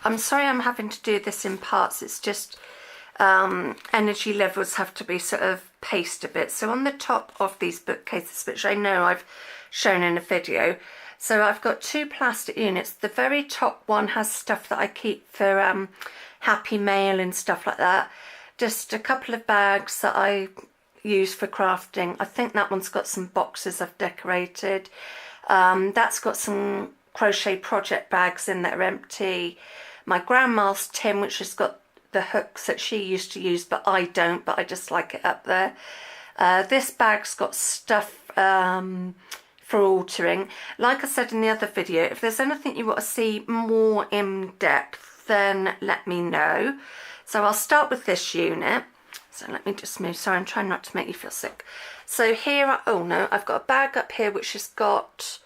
I'm sorry I'm having to do this in parts. It's just energy levels have to be sort of paced a bit. So on the top of these bookcases, which I know I've shown in a video, so I've got 2 plastic units. The very top one has stuff that I keep for happy mail and stuff like that. Just a couple of bags that I use for crafting. I think that one's got some boxes I've decorated. That's got some crochet project bags in that are empty. My grandma's tin, which has got the hooks that she used to use, but I don't, but I just like it up there. This bag's got stuff for altering. Like I said in the other video, if there's anything you want to see more in depth, then let me know. So I'll start with this unit. So let me just move. Sorry, I'm trying not to make you feel sick. So here, oh no, I've got a bag up here which has got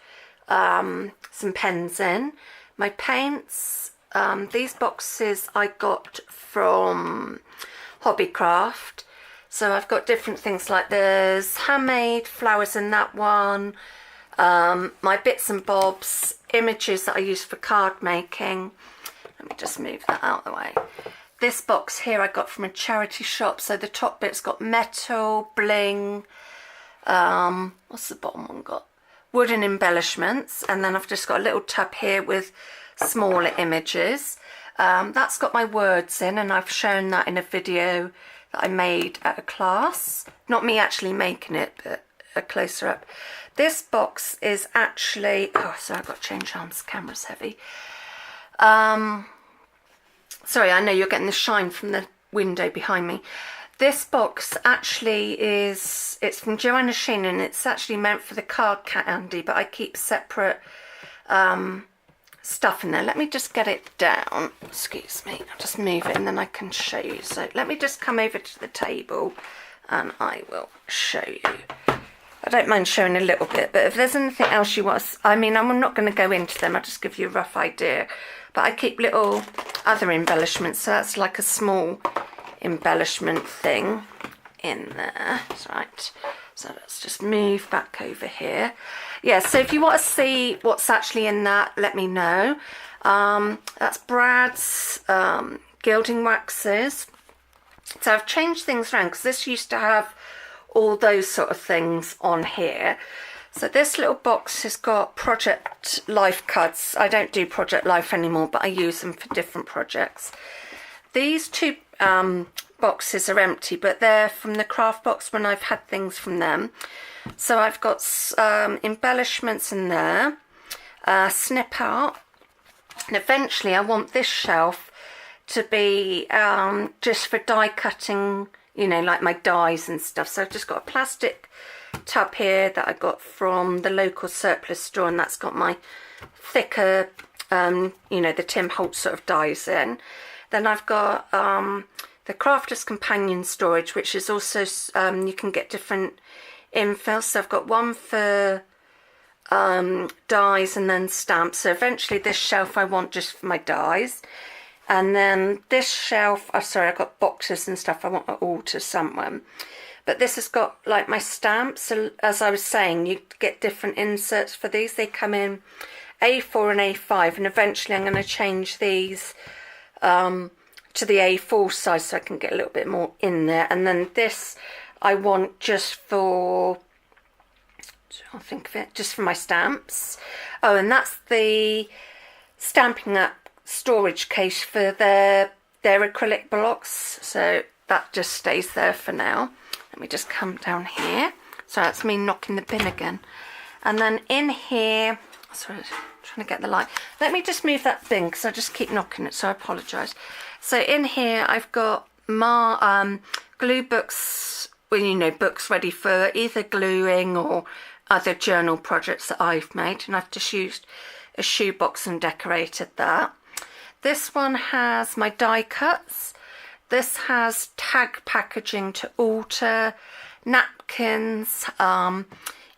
some pens in. My paints, these boxes I got from Hobbycraft. So I've got different things, like there's handmade flowers in that one, my bits and bobs, images that I use for card making. Let me just move that out of the way. This box here I got from a charity shop. So the top bit's got metal, bling, what's the bottom one got? Wooden embellishments. And then I've just got a little tub here with smaller images. That's got my words in, and I've shown that in a video that I made at a class. Not me actually making it, but a closer up. This box is actually, oh sorry, I've got to change arms, the camera's heavy. Sorry, I know you're getting the shine from the window behind me. This box actually is, it's from Joanna Sheen, and it's actually meant for the card candy, but I keep separate stuff in there. Let me just get it down. Excuse me, I'll just move it and then I can show you. So let me just come over to the table and I will show you. I don't mind showing a little bit, but if there's anything else you want, I mean, I'm not going to go into them, I'll just give you a rough idea. But I keep little other embellishments, so that's like a small embellishment thing in there. That's right. So let's just move back over here. Yeah, so if you want to see what's actually in that, let me know. That's Brad's gilding waxes. So I've changed things around because this used to have all those sort of things on here. So this little box has got Project Life cards. I don't do Project Life anymore, but I use them for different projects. These 2 boxes are empty, but they're from the craft box when I've had things from them. So I've got embellishments in there, snip art, and eventually I want this shelf to be just for die cutting, you know, like my dies and stuff. So I've just got a plastic tub here that I got from the local surplus store, and that's got my thicker, you know, the Tim Holtz sort of dies in. Then I've got the Crafter's Companion storage, which is also, you can get different infills. So I've got one for dies and then stamps. So eventually this shelf I want just for my dies. And then this shelf, oh sorry, I've got boxes and stuff I want to alter somewhere. But this has got like my stamps. So as I was saying, you get different inserts for these. They come in A4 and A5, and eventually I'm going to change these to the A4 size so I can get a little bit more in there. And then this I want just for, I'll think of it, just for my stamps. Oh, and that's the Stampin' Up storage case for their acrylic blocks. So that just stays there for now. Let me just come down here. So that's me knocking the bin again. And then in here, sorry, I'm trying to get the light. Let me just move that bin because I just keep knocking it, so I apologise. So in here I've got my glue books, well, you know, books ready for either gluing or other journal projects that I've made. And I've just used a shoebox and decorated that. This one has my die cuts. This has tag packaging to alter, napkins,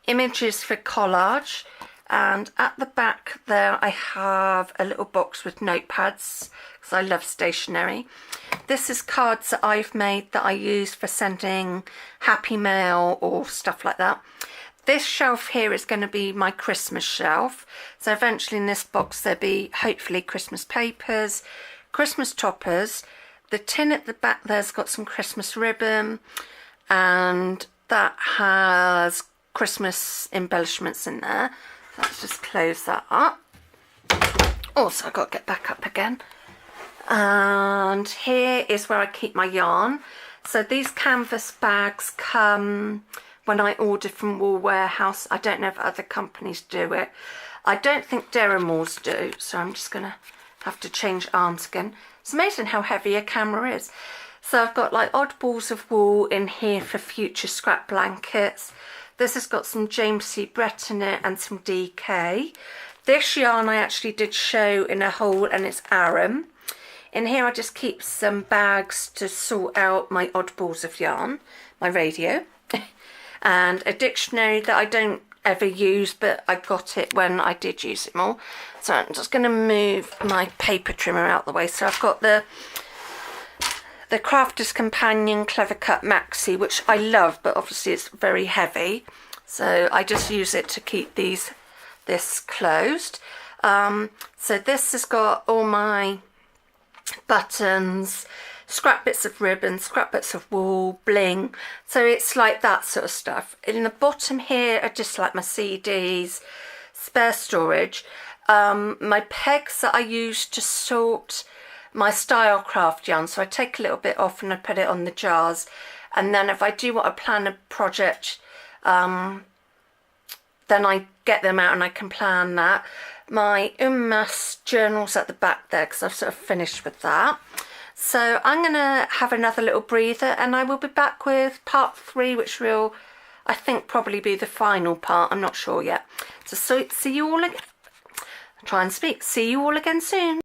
images for collage, and at the back there I have a little box with notepads because I love stationery. This is cards that I've made that I use for sending happy mail or stuff like that. this shelf here is going to be my Christmas shelf. So eventually in this box there'll be hopefully Christmas papers, Christmas toppers. The tin at the back there's got some Christmas ribbon, and that has Christmas embellishments in there. Let's just close that up. Also, I've got to get back up again. And here is where I keep my yarn. So these canvas bags come when I ordered from Wool Warehouse. I don't know if other companies do it. I don't think Derrimores do, so I'm just going to have to change arms again. It's amazing how heavy a camera is. So I've got like odd balls of wool in here for future scrap blankets. This has got some James C. Brett in it and some DK. This yarn I actually did show in a haul, and it's Aram. In here I just keep some bags to sort out my odd balls of yarn, my radio, and a dictionary that I don't ever use, but I got it when I did use it more. So I'm just going to move my paper trimmer out the way. So I've got the Crafter's Companion Clever Cut Maxi, which I love, but obviously it's very heavy. So I just use it to keep this closed. So this has got all my buttons, scrap bits of ribbon, scrap bits of wool, bling. So it's like that sort of stuff. In the bottom here are just like my CDs, spare storage. My pegs that I use to sort my Stylecraft yarn. So I take a little bit off and I put it on the jars. And then if I do want to plan a project, then I get them out and I can plan that. My Ummas journal's at the back there because I've sort of finished with that. So I'm going to have another little breather, and I will be back with part 3, which will, I think, probably be the final part. I'm not sure yet. So see you all again. Try and speak. See you all again soon.